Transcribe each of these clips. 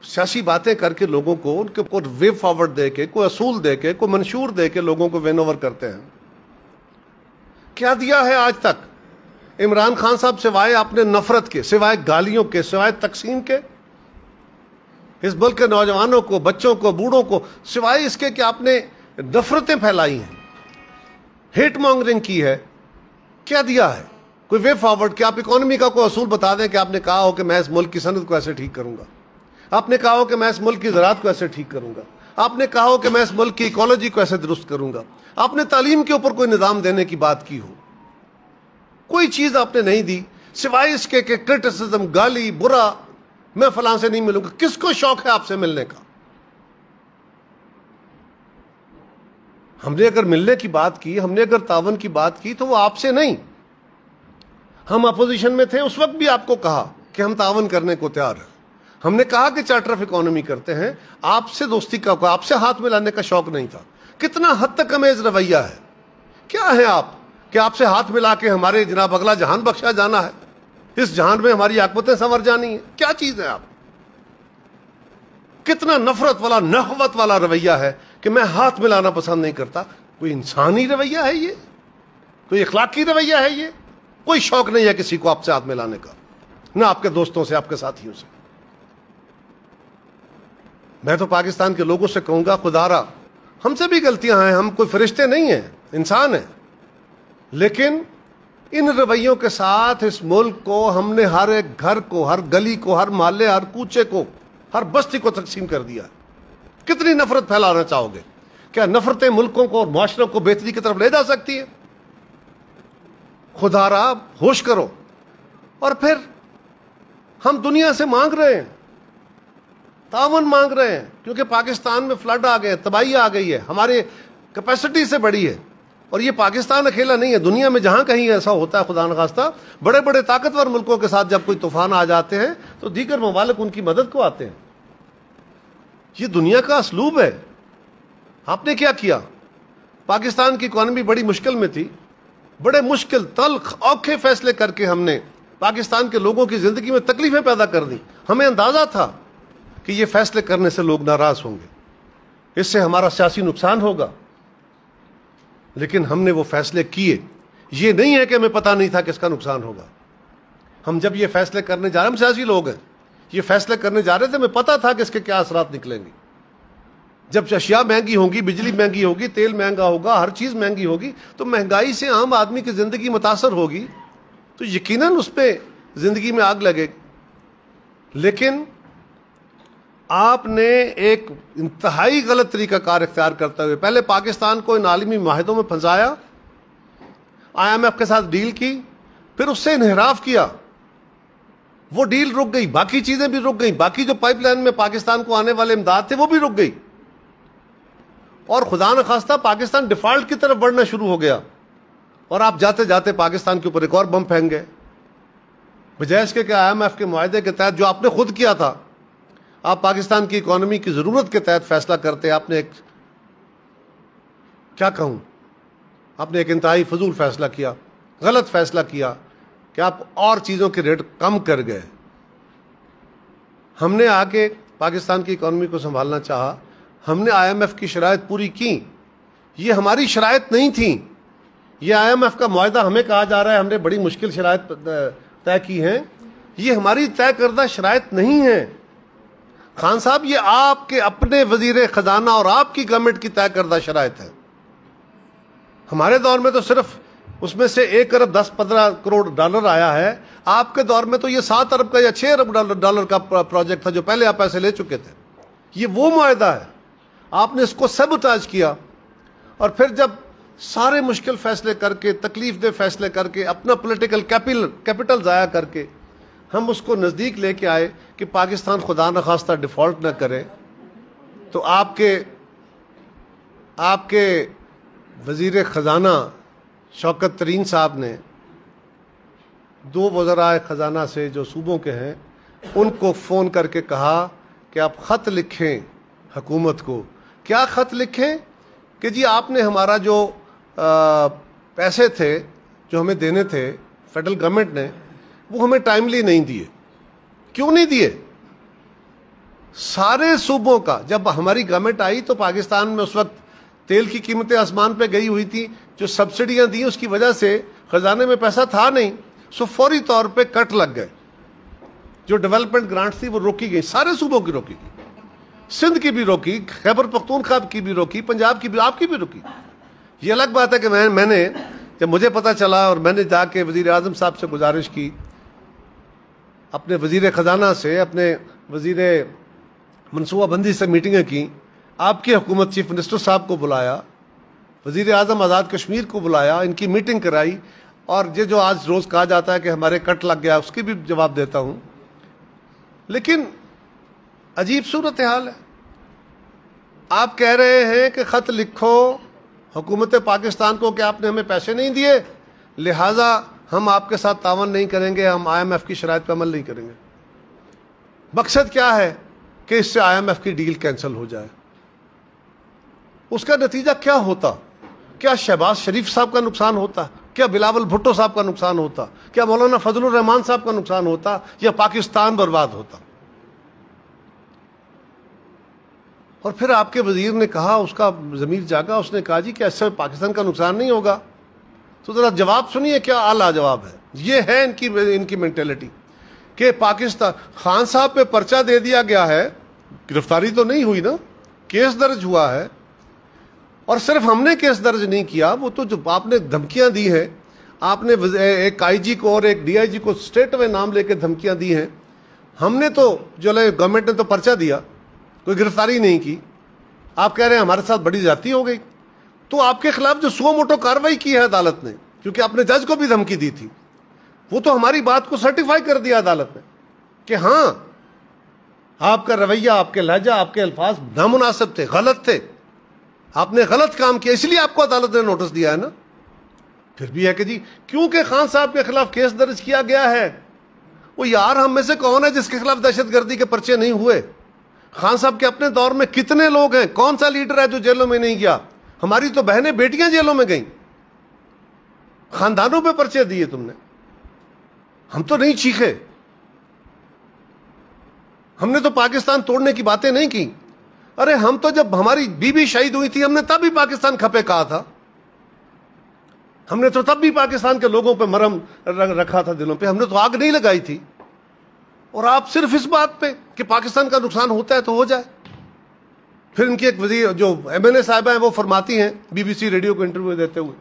سیاسی باتیں کر کے لوگوں کو ان کے اوپر وے فارورڈ دے کے کوئی اصول دے کے کوئی منشور دے کے لوگوں کو وین اوور کرتے ہیں. کیا دیا ہے آج تک عمران خان صاحب سوائے اپنے نفرت کے، سوائے گالیوں کے، سوائے تقسیم کے؟ اس ملک کے نوجوانوں کو، بچوں کو، بوڑھوں کو، سوائے اس کے کہ آپ نے نفرتیں پھیلائی ہیں، ہیٹ مانگرنگ کی ہے، کیا دیا ہے؟ کوئی وے فارورڈ کہ آپ اکانومی کا کوئی اصول بتا دیں کہ آپ نے کہا ہو کہ میں اس ملک کی صنعت کو ایسے ٹھیک کروں گا، آپ نے کہا ہو کہ میں اس ملک کی زراعت کو ایسے ٹھیک کروں گا، آپ نے کہا ہو کہ میں اس ملک کی ایکولوجی کو ایسے درست کروں گا، آپ نے تعلیم کے اوپر کوئی نظام دینے کی بات کی ہو؟ کوئی چیز آپ نے نہیں دی سوائے اس کے کہ کرٹیسزم، گالی، برا، میں فلاں سے نہیں ملوں گا. کس کو شوق ہے آپ سے ملنے کا؟ ہم نے اگر ملنے کی بات کی، ہم نے اگر تعاون کی بات کی تو وہ آپ سے نہیں. ہم اپوزیشن میں تھے اس وقت بھی آپ کو کہا کہ ہم تعاون کرنے کو تیار ہیں. ہم نے کہا کہ چارٹر آف اکانومی کرتے ہیں. آپ سے دوستی کا، آپ سے ہاتھ ملانے کا شوق نہیں تھا. کتنا حد تک امیز رویہ ہے. کیا ہے آپ کہ آپ سے ہاتھ ملا کے ہمارے جناب اگلا جہان بخشا جانا ہے، اس جہان میں ہماری عاقبتیں سنور جانی ہیں؟ کیا چیز ہے آپ؟ کتنا نفرت والا، نخوت والا رویہ ہے کہ میں ہاتھ ملانا پسند نہیں کرتا. کوئی انسانی رویہ ہے یہ؟ کوئی اخلاقی رویہ ہے یہ؟ کوئی شوق نہیں ہے کسی کو آپ سے ہاتھ ملانے کا، نہ آپ کے دوستوں سے، آپ کے ساتھیوں سے. میں تو پاکستان کے لوگوں سے کہوں گا، خدا را ہم سے بھی غلطیاں ہیں، ہم کوئی فرشتے نہیں ہیں، انسان ہیں، لیکن ان رویوں کے ساتھ اس ملک کو ہم نے ہر ایک گھر کو، ہر گلی کو، ہر محلے، ہر کوچے کو، ہر بستی کو تقسیم کر دیا. کتنی نفرت پھیلانا چاہو گے؟ کیا نفرتیں ملکوں کو اور معاشروں کو بہتری کی طرف لے جا سکتی ہے؟ خدا را ہوش کرو. اور پھر ہم دنیا سے مانگ رہے ہیں، تعاون مانگ رہے ہیں، کیونکہ پاکستان میں فلڈ آ گئے، تباہی آ گئی ہے، ہماری کیپیسٹی سے بڑی ہے. اور یہ پاکستان اکیلا نہیں ہے، دنیا میں جہاں کہیں ایسا ہوتا ہے خدا نخواستہ، بڑے بڑے طاقتور ملکوں کے ساتھ جب کوئی طوفان آ جاتے ہیں تو دیگر ممالک ان کی مدد کو آتے ہیں. یہ دنیا کا اسلوب ہے. آپ نے کیا کیا؟ پاکستان کی اکانومی بڑی مشکل میں تھی، بڑے مشکل، تلخ، اوکھے فیصلے کر کے ہم نے پاکستان کے لوگوں کی زندگی میں تکلیفیں پیدا کر دی. ہمیں اندازہ تھا کہ یہ فیصلے کرنے سے لوگ ناراض ہوں گے، اس سے ہمارا سیاسی نقصان ہوگا، لیکن ہم نے وہ فیصلے کیے. یہ نہیں ہے کہ ہمیں پتہ نہیں تھا کہ اس کا نقصان ہوگا. ہم جب یہ فیصلے کرنے جا رہے، ہم سیاسی لوگ ہیں، یہ فیصلے کرنے جا رہے تھے، ہمیں پتہ تھا کہ اس کے کیا اثرات نکلیں گے. جب اشیاء مہنگی ہوگی، بجلی مہنگی ہوگی، تیل مہنگا ہوگا، ہر چیز مہنگی ہوگی، تو مہنگائی سے عام آدمی کی زندگی متاثر ہوگی، تو یقیناً اس پہ زندگی میں آگ لگے. لیکن آپ نے ایک انتہائی غلط طریقہ کار اختیار کرتے ہوئے پہلے پاکستان کو ان عالمی معاہدوں میں پھنسایا، IMF کے ساتھ ڈیل کی، پھر اس سے انحراف کیا. وہ ڈیل رک گئی، باقی چیزیں بھی رک گئی، باقی جو پائپ لائن میں پاکستان کو آنے والے امداد تھے وہ بھی رک گئی، اور خدا نخواستہ پاکستان ڈیفالٹ کی طرف بڑھنا شروع ہو گیا. اور آپ جاتے جاتے پاکستان کے اوپر ایک اور بم پھینک گئے، بجائے اس کے کہ IMF کے معاہدے کے تحت جو آپ نے خود کیا تھا، آپ پاکستان کی اکانومی کی ضرورت کے تحت فیصلہ کرتے. آپ نے ایک، کیا کہوں، آپ نے ایک انتہائی فضول فیصلہ کیا، غلط فیصلہ کیا کہ آپ اور چیزوں کے ریٹ کم کر گئے. ہم نے آ کے پاکستان کی اکانومی کو سنبھالنا چاہا، ہم نے IMF کی شرائط پوری کی. یہ ہماری شرائط نہیں تھیں، یہ IMF کا معاہدہ ہمیں کہا جا رہا ہے ہم نے بڑی مشکل شرائط طے کی ہیں، یہ ہماری طے کردہ شرائط نہیں ہیں. خان صاحب، یہ آپ کے اپنے وزیر خزانہ اور آپ کی گورنمنٹ کی طے کردہ شرائط ہے. ہمارے دور میں تو صرف اس میں سے 1 ارب 10-15 کروڑ ڈالر آیا ہے. آپ کے دور میں تو یہ 7 ارب کا یا 6 ارب ڈالر کا پروجیکٹ تھا جو پہلے آپ پیسے لے چکے تھے. یہ وہ معاہدہ ہے، آپ نے اس کو سیبوٹاج کیا. اور پھر جب سارے مشکل فیصلے کر کے، تکلیف دہ فیصلے کر کے، اپنا پولیٹیکل کیپٹل ضائع کر کے ہم اس کو نزدیک لے کے آئے کہ پاکستان خدا نخواستہ ڈیفالٹ نہ کرے، تو آپ کے وزیر خزانہ شوکت ترین صاحب نے 2 وزرائے خزانہ سے جو صوبوں کے ہیں ان کو فون کر کے کہا کہ آپ خط لکھیں حکومت کو. کیا خط لکھیں؟ کہ جی آپ نے ہمارا جو پیسے تھے جو ہمیں دینے تھے فیڈرل گورنمنٹ نے، وہ ہمیں ٹائملی نہیں دیے. کیوں نہیں دیے؟ سارے صوبوں کا جب ہماری گورنمنٹ آئی تو پاکستان میں اس وقت تیل کی قیمتیں آسمان پہ گئی ہوئی تھی، جو سبسڈیاں دی اس کی وجہ سے خزانے میں پیسہ تھا نہیں، سو فوری طور پہ کٹ لگ گئے، جو ڈیولپمنٹ گرانٹس تھی وہ روکی گئی، سارے صوبوں کی روکی گئی، سندھ کی بھی روکی، خیبر پختونخوا کی بھی روکی، پنجاب کی بھی، آپ کی بھی روکی۔ یہ الگ بات ہے کہ میں نے جب مجھے پتا چلا اور میں نے جا کے وزیر اعظم صاحب سے گزارش کی، اپنے وزیر خزانہ سے، اپنے وزیر منصوبہ بندی سے میٹنگیں کی، آپ کی حکومت چیف منسٹر صاحب کو بلایا، وزیر اعظم آزاد کشمیر کو بلایا، ان کی میٹنگ کرائی، اور یہ جو آج روز کہا جاتا ہے کہ ہمارے کٹ لگ گیا، اس کی بھی جواب دیتا ہوں۔ لیکن عجیب صورتحال ہے، آپ کہہ رہے ہیں کہ خط لکھو حکومت پاکستان کو کہ آپ نے ہمیں پیسے نہیں دیے، لہٰذا ہم آپ کے ساتھ تعاون نہیں کریں گے، ہم IMF کی شرائط پر عمل نہیں کریں گے۔ مقصد کیا ہے کہ اس سے IMF کی ڈیل کینسل ہو جائے۔ اس کا نتیجہ کیا ہوتا؟ کیا شہباز شریف صاحب کا نقصان ہوتا؟ کیا بلاول بھٹو صاحب کا نقصان ہوتا؟ کیا مولانا فضل الرحمان صاحب کا نقصان ہوتا؟ یا پاکستان برباد ہوتا؟ اور پھر آپ کے وزیر نے کہا، اس کا ضمیر جاگا، اس نے کہا جی کہ ایسے پاکستان کا نقصان نہیں ہوگا۔ تو ذرا جواب سنیے، کیا اعلیٰ جواب ہے۔ یہ ہے ان کی مینٹلٹی کہ پاکستان، خان صاحب پہ پرچہ دے دیا گیا ہے، گرفتاری تو نہیں ہوئی نا، کیس درج ہوا ہے، اور صرف ہم نے کیس درج نہیں کیا، وہ تو جو آپ نے دھمکیاں دی ہیں، آپ نے ایک IG کو اور ایک DIG کو اسٹریٹ اوے نام لے کے دھمکیاں دی ہیں، ہم نے تو جو گورنمنٹ نے تو پرچہ دیا، کوئی گرفتاری نہیں کی، آپ کہہ رہے ہیں ہمارے ساتھ بڑی زیادتی ہو گئی۔ تو آپ کے خلاف جو سو موٹو کارروائی کی ہے عدالت نے، کیونکہ آپ نے جج کو بھی دھمکی دی تھی، وہ تو ہماری بات کو سرٹیفائی کر دیا عدالت نے کہ ہاں آپ کا رویہ، آپ کے لہجہ، آپ کے الفاظ نامناسب تھے، غلط تھے، آپ نے غلط کام کیا، اس لیے آپ کو عدالت نے نوٹس دیا ہے نا۔ پھر بھی ہے کہ جی کیونکہ خان صاحب کے خلاف کیس درج کیا گیا ہے، وہ یار ہم میں سے کون ہے جس کے خلاف دہشت گردی کے پرچے نہیں ہوئے؟ خان صاحب کے اپنے دور میں کتنے لوگ ہیں، کون سا لیڈر ہے جو جیلوں میں نہیں گیا؟ ہماری تو بہنیں بیٹیاں جیلوں میں گئیں، خاندانوں پہ پرچے دیے تم نے، ہم تو نہیں چیخے، ہم نے تو پاکستان توڑنے کی باتیں نہیں کی۔ ارے ہم تو جب ہماری بیوی شہید ہوئی تھی، ہم نے تب بھی پاکستان کھپے کہا تھا، ہم نے تو تب بھی پاکستان کے لوگوں پہ مرہم رکھا تھا دلوں پہ، ہم نے تو آگ نہیں لگائی تھی۔ اور آپ صرف اس بات پہ کہ پاکستان کا نقصان ہوتا ہے تو ہو جائے۔ پھر ان کی ایک وزیر جو MLA صاحبہ ہیں وہ فرماتی ہیں BBC ریڈیو کو انٹرویو دیتے ہوئے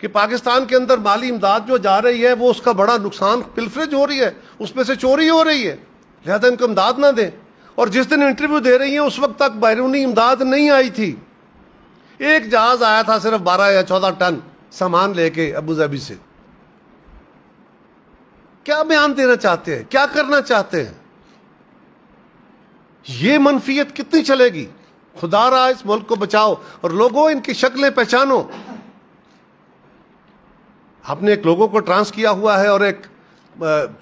کہ پاکستان کے اندر مالی امداد جو جا رہی ہے وہ اس کا بڑا نقصان، پلفریج ہو رہی ہے، اس میں سے چوری ہو رہی ہے، لہذا ان کو امداد نہ دیں۔ اور جس دن انٹرویو دے رہی ہیں اس وقت تک بیرونی امداد نہیں آئی تھی، ایک جہاز آیا تھا صرف 12 یا 14 ٹن سامان لے کے ابوظہبی سے۔ کیا بیان دینا چاہتے ہیں، کیا کرنا چاہتے ہیں؟ یہ منفیت کتنی چلے گی؟ خدا را اس ملک کو بچاؤ، اور لوگوں ان کی شکلیں پہچانو۔ آپ نے ایک لوگوں کو ٹرانس کیا ہوا ہے، اور ایک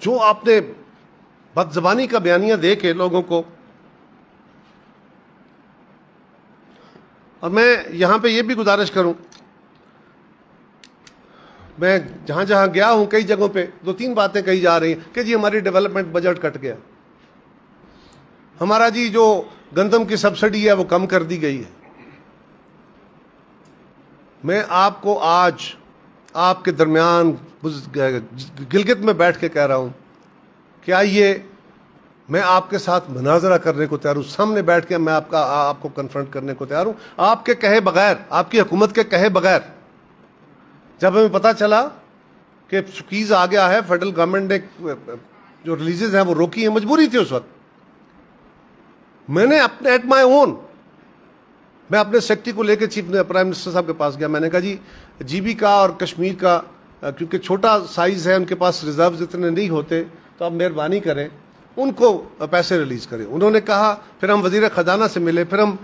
جو آپ نے بد زبانی کا بیانیہ دے کے لوگوں کو، اور میں یہاں پہ یہ بھی گزارش کروں، میں جہاں جہاں گیا ہوں کئی جگہوں پہ 2-3 باتیں کہی جا رہی ہیں کہ جی ہماری ڈیولپمنٹ بجٹ کٹ گیا، ہمارا جی جو گندم کی سبسڈی ہے وہ کم کر دی گئی ہے۔ میں آپ کو آج آپ کے درمیان گلگت میں بیٹھ کے کہہ رہا ہوں کہ آئیے، میں آپ کے ساتھ مناظرہ کرنے کو تیار ہوں، سامنے بیٹھ کے میں آپ کو کنفرنٹ کرنے کو تیار ہوں، آپ کے کہے بغیر، آپ کی حکومت کے کہے بغیر۔ جب ہمیں پتا چلا کہ سکیز آ گیا ہے، فیڈرل گورنمنٹ نے جو ریلیزز ہیں وہ روکی ہیں، مجبوری تھی اس وقت، میں نے اپنے ایٹ مائی اون، میں اپنے سیکٹری کو لے کے پرائم منسٹر صاحب کے پاس گیا، میں نے کہا جی GB کا اور کشمیر کا کیونکہ چھوٹا سائز ہے، ان کے پاس ریزروز اتنے نہیں ہوتے، تو آپ مہربانی کریں ان کو پیسے ریلیز کریں۔ انہوں نے کہا، پھر ہم وزیر خزانہ سے ملے، پھر ہم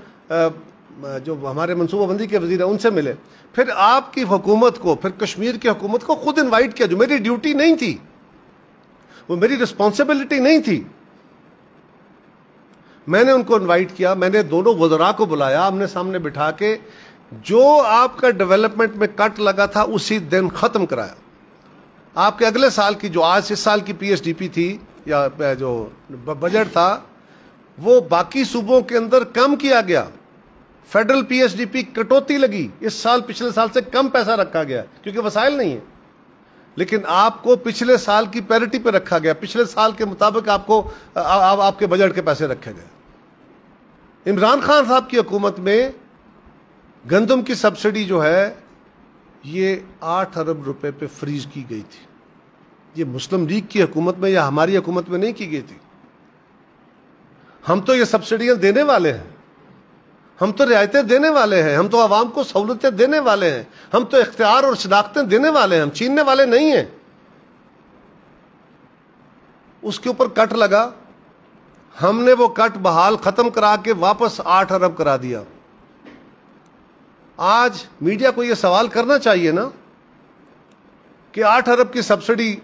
جو ہمارے منصوبہ بندی کے وزیر ہیں ان سے ملے، پھر آپ کی حکومت کو، پھر کشمیر کی حکومت کو خود انوائٹ کیا، جو میری ڈیوٹی نہیں تھی، وہ میری رسپانسبلٹی نہیں تھی، میں نے ان کو انوائٹ کیا، میں نے دونوں وزراء کو بلایا، ہم نے سامنے بٹھا کے جو آپ کا ڈیولپمنٹ میں کٹ لگا تھا اسی دن ختم کرایا۔ آپ کے اگلے سال کی جو آج اس سال کی PSDP تھی یا جو بجٹ تھا، وہ باقی صوبوں کے اندر کم کیا گیا. Federal P S D P کٹوتی لگی, اس سال پچھلے سال سے کم پیسہ رکھا گیا کیونکہ وسائل نہیں ہیں. لیکن آپ کو پچھلے سال کی پیرٹی پہ رکھا گیا, پچھلے سال کے مطابق آپ کو آپ کے بجٹ کے پیسے رکھے گئے. عمران خان صاحب کی حکومت میں گندم کی سبسڈی جو ہے یہ 8 ارب روپے پہ فریز کی گئی تھی. یہ مسلم لیگ کی حکومت میں یا ہماری حکومت میں نہیں کی گئی تھی. ہم تو یہ سبسڈیاں دینے والے ہیں, ہم تو رعایتیں دینے والے ہیں, ہم تو عوام کو سہولتیں دینے والے ہیں, ہم تو اختیار اور شناختیں دینے والے ہیں, ہم چھیننے والے نہیں ہیں. اس کے اوپر کٹ لگا, ہم نے وہ کٹ بحال ختم کرا کے واپس 8 ارب کرا دیا. آج میڈیا کو یہ سوال کرنا چاہیے نا کہ 8 ارب کی سبسڈی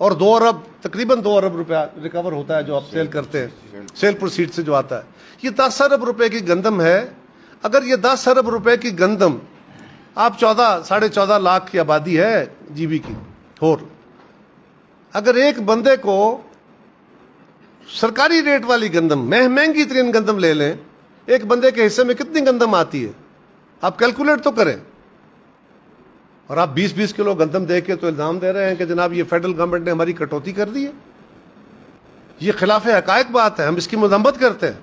اور 2 ارب, تقریباً 2 ارب روپیہ ریکور ہوتا ہے جو آپ سیل کرتے ہیں, سیل پروسیڈ سے جو آتا ہے, یہ 10 ارب روپے کی گندم ہے. اگر یہ 10 ارب روپے کی گندم, آپ 14.5 لاکھ کی آبادی ہے جی بی کی, اور اگر ایک بندے کو سرکاری ریٹ والی گندم, مہنگی ترین گندم لے لیں, ایک بندے کے حصے میں کتنی گندم آتی ہے آپ کیلکولیٹ تو کریں. اور آپ 20-20 کلو گندم دے کے تو الزام دے رہے ہیں کہ جناب یہ فیڈرل گورنمنٹ نے ہماری کٹوتی کر دی ہے. یہ خلاف حقائق بات ہے, ہم اس کی مذمت کرتے ہیں.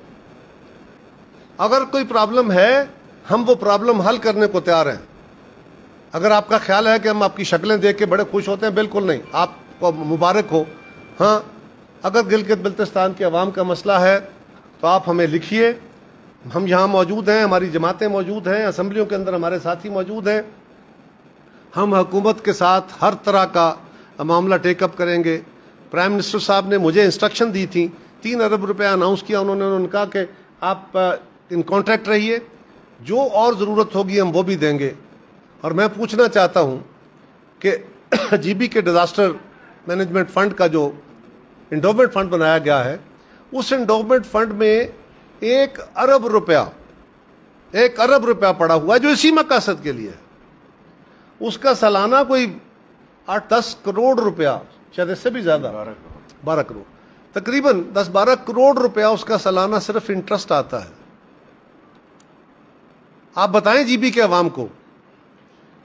اگر کوئی پرابلم ہے ہم وہ پرابلم حل کرنے کو تیار ہیں. اگر آپ کا خیال ہے کہ ہم آپ کی شکلیں دیکھ کے بڑے خوش ہوتے ہیں, بالکل نہیں, آپ کو مبارک ہو. ہاں, اگر گلگت بلتستان کے عوام کا مسئلہ ہے تو آپ ہمیں لکھیے, ہم یہاں موجود ہیں, ہماری جماعتیں موجود ہیں, اسمبلیوں کے اندر ہمارے ساتھی موجود ہیں. ہم حکومت کے ساتھ ہر طرح کا معاملہ ٹیک اپ کریں گے. پرائم منسٹر صاحب نے مجھے انسٹرکشن دی تھی, 3 ارب روپے اناؤنس کیا انہوں نے کہا کہ آپ ان کانٹیکٹ رہیے, جو اور ضرورت ہوگی ہم وہ بھی دیں گے. اور میں پوچھنا چاہتا ہوں کہ جی بی کے ڈیزاسٹر مینجمنٹ فنڈ کا جو انڈومنٹ فنڈ بنایا گیا ہے, اس انڈومنٹ فنڈ میں 1 ارب روپیہ پڑا ہوا ہے جو اسی مقاصد کے لیے ہے. اس کا سالانہ کوئی 8-10 کروڑ روپیہ, شاید اس سے بھی زیادہ, 12 کروڑ, تقریباً 10-12 کروڑ روپیہ اس کا سالانہ صرف انٹرسٹ آتا ہے. آپ بتائیں جی بی کے عوام کو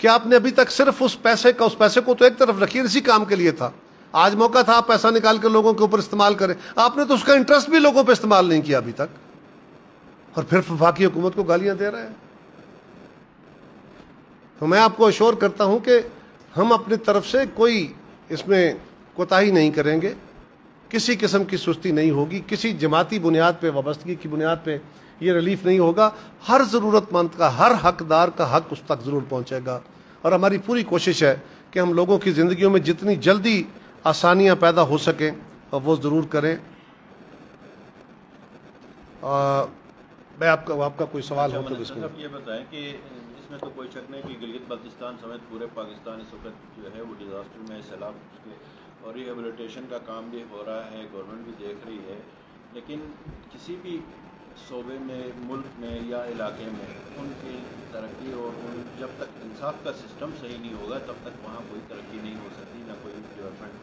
کہ آپ نے ابھی تک صرف اس پیسے کو تو ایک طرف رکھیے, اسی کام کے لیے تھا. آج موقع تھا آپ پیسہ نکال کے لوگوں کے اوپر استعمال کریں. آپ نے تو اس کا انٹرسٹ بھی لوگوں پہ استعمال نہیں کیا ابھی تک, اور پھر وفاقی حکومت کو گالیاں دے رہے ہیں. تو میں آپ کو اشور کرتا ہوں کہ ہم اپنی طرف سے کوئی اس میں کوتاہی نہیں کریں گے, کسی قسم کی سستی نہیں ہوگی, کسی جماعتی بنیاد پہ, وابستگی کی بنیاد پہ یہ ریلیف نہیں ہوگا. ہر ضرورت مند کا, ہر حقدار کا حق اس تک ضرور پہنچے گا. اور ہماری پوری کوشش ہے کہ ہم لوگوں کی زندگیوں میں جتنی جلدی آسانیاں پیدا ہو سکیں وہ ضرور کریں. میں آپ کا کوئی سوال ہو تو اس میں یہ بتائیں کہ اس میں تو کوئی شک نہیں کہ گلگت بلتستان سمیت پورے پاکستان اس وقت جو ہے وہ ڈیزاسٹر میں, سیلاب اور ریہیبلیٹیشن کا کام بھی ہو رہا ہے, گورنمنٹ بھی دیکھ رہی ہے. لیکن کسی بھی صوبے میں, ملک میں یا علاقے میں ان کی ترقی اور جب تک انصاف کا سسٹم صحیح نہیں ہوگا تب تک وہاں کوئی ترقی نہیں ہو سکتی, نہ کوئی ڈیولپمنٹ.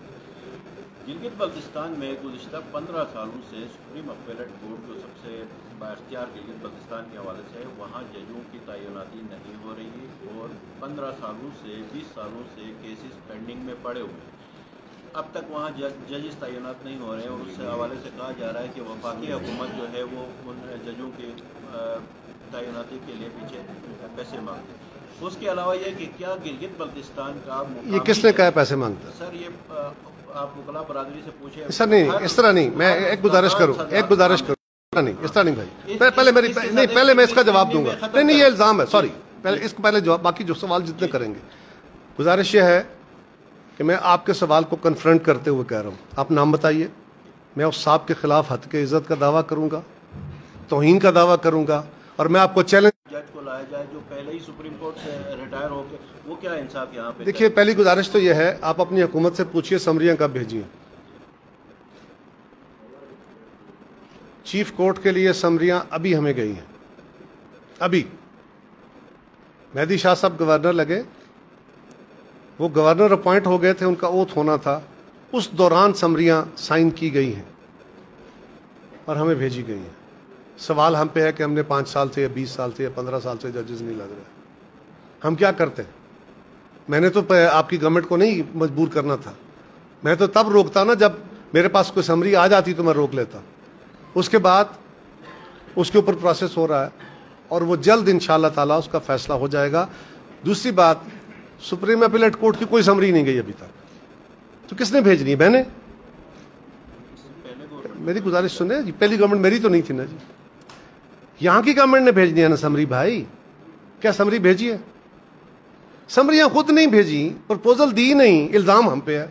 گلگت بلتستان میں گزشتہ 15 سالوں سے سپریم اپیلیٹ کورٹ جو سب سے بااختیار گلگت بلتستان کے حوالے سے ہے, وہاں ججوں کی تعیناتی نہیں ہو رہی ہے, اور 15 سالوں سے 20 سالوں سے کیسز پینڈنگ میں پڑے ہوئے ہیں. اب تک وہاں ججز تعینات نہیں ہو رہے ہیں, اور اس سے حوالے سے کہا جا رہا ہے کہ وفاقی حکومت جو ہے وہ ان ججوں کی تعیناتی کے لیے پیچھے پیسے مانگتے ہیں. اس کے علاوہ یہ کہ کیا گلگت بلتستان کا یہ کس نے کہا پیسے مانگتا ہے؟ سر یہ آپ وکلاء برادری سے پوچھیں. سر نہیں, اس طرح نہیں, میں ایک گزارش کروں, نہیں, اس طرح نہیں بھائی, پہلے میں اس کا جواب دوں گا. نہیں, یہ الزام ہے, سوری, پہلے جواب, باقی جو سوال جتنے کریں گے. گزارش یہ ہے کہ میں آپ کے سوال کو کنفرنٹ کرتے ہوئے کہہ رہا ہوں, آپ نام بتائیے, میں اس صاحب کے خلاف حد کے عزت کا دعویٰ کروں گا, توہین کا دعویٰ کروں گا, اور میں آپ کو چیلنج. جج کو لایا جائے جو پہلے ہی سپریم کورٹ سے ریٹائر ہو کے, وہ کیا انصاف یہاں پہ؟ دیکھیے, پہلی گزارش تو یہ ہے, آپ اپنی حکومت سے پوچھئے سمریاں کب بھیجی ہیں. چیف کورٹ کے لیے سمریاں ابھی ہمیں گئی ہیں, ابھی. مہدی شاہ صاحب گورنر لگے, وہ گورنر اپوائنٹ ہو گئے تھے, ان کا اوتھ ہونا تھا, اس دوران سمریاں سائن کی گئی ہیں. اور ہمیں بھیجی گئی ہیں. سوال ہم پہ ہے کہ ہم نے 5 سال سے یا 20 سال سے یا 15 سال سے ججز نہیں لگ رہے. ہم کیا کرتے ہیں؟ میں نے تو آپ کی گورنمنٹ کو نہیں مجبور کرنا تھا. میں تو تب روکتا نا جب میرے پاس کوئی سمری آ جاتی تو میں روک لیتا. اس کے بعد اس کے اوپر پروسیس ہو رہا ہے اور وہ جلد انشاءاللہ تعالیٰ اس کا فیصلہ ہو جائے گا. دوسری بات, سپریم اپیلیٹ کورٹ کی کوئی سمری نہیں گئی ابھی تک, تو کس نے بھیجنی ہے؟ میں نے. میری گزارش سنیں جی, پہلی گورنمنٹ میری تو نہیں تھی نا جی, یہاں کی گورنمنٹ نے بھیجنی ہے نا سمری. بھائی کیا سمری بھیجی ہے؟ سمریاں خود نہیں بھیجی, پرپوزل دی نہیں, الزام ہم پہ ہے.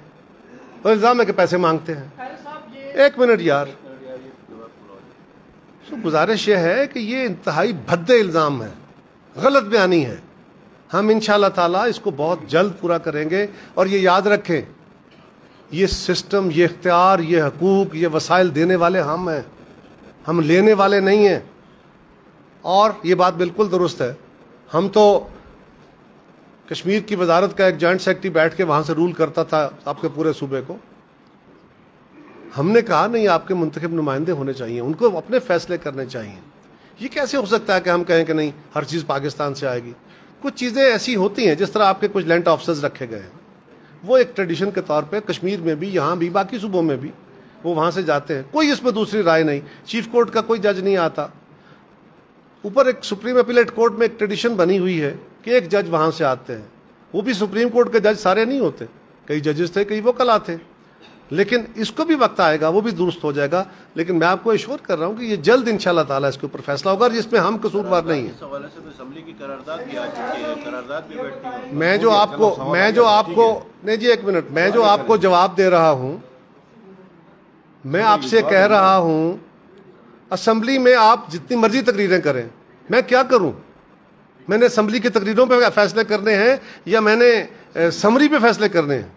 اور الزام ہے کہ پیسے مانگتے ہیں. ایک منٹ یار, گزارش یہ ہے کہ یہ انتہائی بھدے الزام ہے, غلط بیانی ہے. ہم انشاءاللہ تعالیٰ اس کو بہت جلد پورا کریں گے. اور یہ یاد رکھیں, یہ سسٹم, یہ اختیار, یہ حقوق, یہ وسائل دینے والے ہم ہیں, ہم لینے والے نہیں ہیں. اور یہ بات بالکل درست ہے, ہم تو کشمیر کی وزارت کا ایک جوائنٹ سیکرٹری بیٹھ کے وہاں سے رول کرتا تھا آپ کے پورے صوبے کو. ہم نے کہا نہیں, آپ کے منتخب نمائندے ہونے چاہیے, ان کو اپنے فیصلے کرنے چاہیے. یہ کیسے ہو سکتا ہے کہ ہم کہیں کہ نہیں ہر چیز پاکستان سے آئے گی؟ کچھ چیزیں ایسی ہوتی ہیں, جس طرح آپ کے کچھ لینڈ آفیسرز رکھے گئے ہیں, وہ ایک ٹریڈیشن کے طور پہ کشمیر میں بھی, یہاں بھی, باقی صوبوں میں بھی وہ وہاں سے جاتے ہیں. کوئی اس میں دوسری رائے نہیں. چیف کورٹ کا کوئی جج نہیں آتا. اوپر ایک سپریم اپیلیٹ کورٹ میں ایک ٹریڈیشن بنی ہوئی ہے کہ ایک جج وہاں سے آتے ہیں. وہ بھی سپریم کورٹ کے جج سارے نہیں ہوتے, کئی ججز تھے, کئی وکلا آتے. لیکن اس کو بھی وقت آئے گا, وہ بھی درست ہو جائے گا. لیکن میں آپ کو ایشور کر رہا ہوں کہ یہ جلد انشاءاللہ تعالیٰ اس کے اوپر فیصلہ ہوگا, جس میں ہم قصوروار نہیں ہیں. اس حوالے سے اسمبلی کی قرارداد بھی آ چکی ہے, قرارداد بھی بیٹھی ہے. میں جو آپ کو نہیں جی, ایک منٹ, میں جو آپ کو جواب دے رہا ہوں, میں آپ سے کہہ رہا ہوں اسمبلی میں آپ جتنی مرضی تقریریں کریں, میں کیا کروں؟ میں نے اسمبلی کی تقریروں پہ فیصلے کرنے ہیں یا میں نے سمری پہ فیصلے کرنے ہیں؟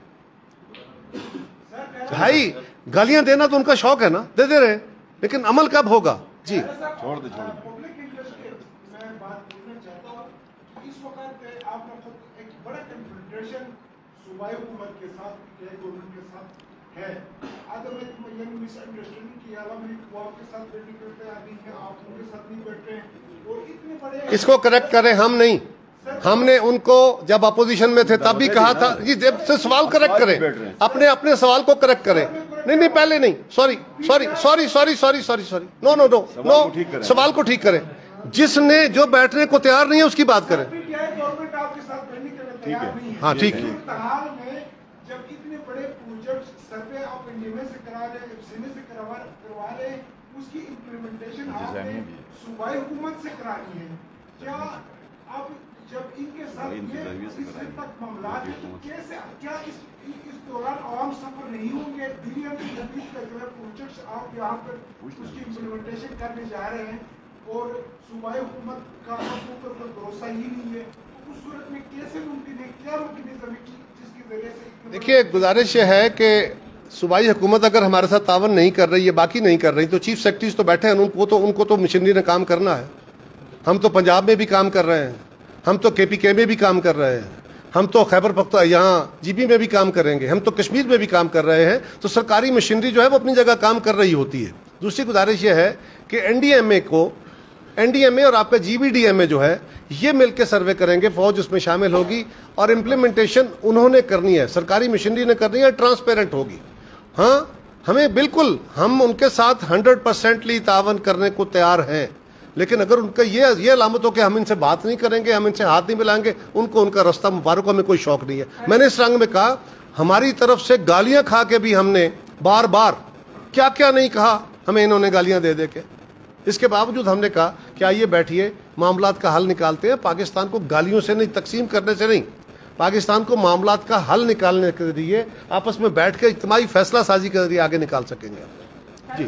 بھائی گالیاں دینا تو ان کا شوق ہے نا, دے دے رہے, لیکن عمل کب ہوگا؟ جی چھوڑ دے. میں بات کرنا چاہتا ہوں, اس وقت آپ نے خود ایک بڑا کنفرنٹریشن صوبائی حکومت کے ساتھ, گورنمنٹ کے ساتھ ہے. اگر میں مس انڈرسٹینڈنگ کی علاوہ وہ آپ کے ساتھ بیٹھ کرتے ہیں, آپ ان کے ساتھ نہیں بیٹھ رہے ہیں, اور اتنے بڑے اس کو کریکٹ کریں. ہم نہیں, ہم نے ان کو جب اپوزیشن میں تھے تب بھی کہا تھا جی, جب سے سوال کریکٹ کریں, اپنے سوال کو کریکٹ کریں. نہیں پہلے نہیں, سوری, نو, سوال کو ٹھیک کریں. جس نے جو بیٹھنے کو تیار نہیں ہے اس کی بات کریں. گورنمنٹ آپ کے ساتھ بیٹھنے کے لیے تیار نہیں ہے. ہاں ٹھیک ہے. حال میں جب اتنے بڑے پروجیکٹ سروے آپ انڈیا سے کرا رہے ہیں, سینے سے کروا رہے ہیں, اس کی امپلیمنٹیشن آپ نے صوبائی حکومت سے کرانی ہے. کیا آپ جب ان کے ساتھ یہ اس حد تک معاملات ہیں, کیسے, کیا اس دوران عوام سفر نہیں ہوں گے؟ دلی میں جدید کا جو ہے پروجیکٹس آپ یہاں پر اس کی امپلیمنٹیشن کرنے جا رہے ہیں اور صوبائی حکومت کا آپ اوپر کوئی بھروسہ ہی نہیں ہے, تو اس صورت میں کیسے ممکن ہے, کیا ممکن ہے جس کی ذریعے سے؟ دیکھیے گزارش یہ ہے کہ صوبائی حکومت اگر ہمارے ساتھ تعاون نہیں کر رہی ہے, باقی نہیں کر رہی, تو چیف سیکرٹریز تو بیٹھے ہیں, ان کو تو مشنری نے کام کرنا ہے. ہم تو پنجاب میں بھی کام کر رہے ہیں, ہم تو KPK میں بھی کام کر رہے ہیں, ہم تو خیبر پختونخوا یہاں GB میں بھی کام کریں گے, ہم تو کشمیر میں بھی کام کر رہے ہیں. تو سرکاری مشینری جو ہے وہ اپنی جگہ کام کر رہی ہوتی ہے. دوسری گزارش یہ ہے کہ NDMA اور آپ کا GBDMA جو ہے یہ مل کے سروے کریں گے, فوج اس میں شامل ہوگی, اور امپلیمنٹیشن انہوں نے کرنی ہے, سرکاری مشینری نے کرنی ہے, ٹرانسپیرنٹ ہوگی. ہاں ہمیں بالکل, ہم ان کے ساتھ 100% تعاون کرنے کو تیار ہیں. لیکن اگر ان کا یہ علامت ہو کہ ہم ان سے بات نہیں کریں گے, ہم ان سے ہاتھ نہیں ملائیں گے, ان کا راستہ مبارک, ہمیں کوئی شوق نہیں ہے. میں نے اس رنگ میں کہا, ہماری طرف سے گالیاں کھا کے بھی ہم نے بار بار کیا کیا نہیں کہا, ہمیں انہوں نے گالیاں دے دے کے. اس کے باوجود ہم نے کہا کہ آئیے بیٹھیے, معاملات کا حل نکالتے ہیں. پاکستان کو گالیوں سے نہیں, تقسیم کرنے سے نہیں, پاکستان کو معاملات کا حل نکالنے کے ذریعے آپس میں بیٹھ کے اجتماعی فیصلہ سازی کے ذریعے آگے نکال سکیں گے. جی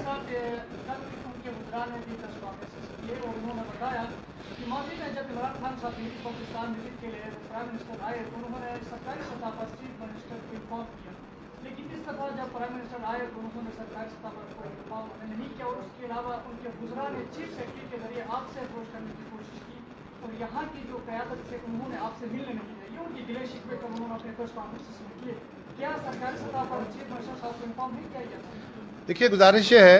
لیکن اس دفعہ جب پرائم منسٹر آئے تو انہوں نے سرکاری سطح پر کوئی دفاع نہیں کیا, اور اس کے علاوہ ان کے وزراء نے چیف سیکرٹری کے ذریعے آپ سے اپروچ کرنے کی کوشش کی, اور یہاں کی جو قیادت سے انہوں نے آپ سے ملنے نہیں دیا. یہ ان کی گلے شکوے کا انہوں نے اپنے پریس کانفرنس میں کیے. کیا سرکاری سطح پر چیف منسٹر صاحب کو انفارم نہیں کیا گیا؟ دیکھیے گزارش یہ ہے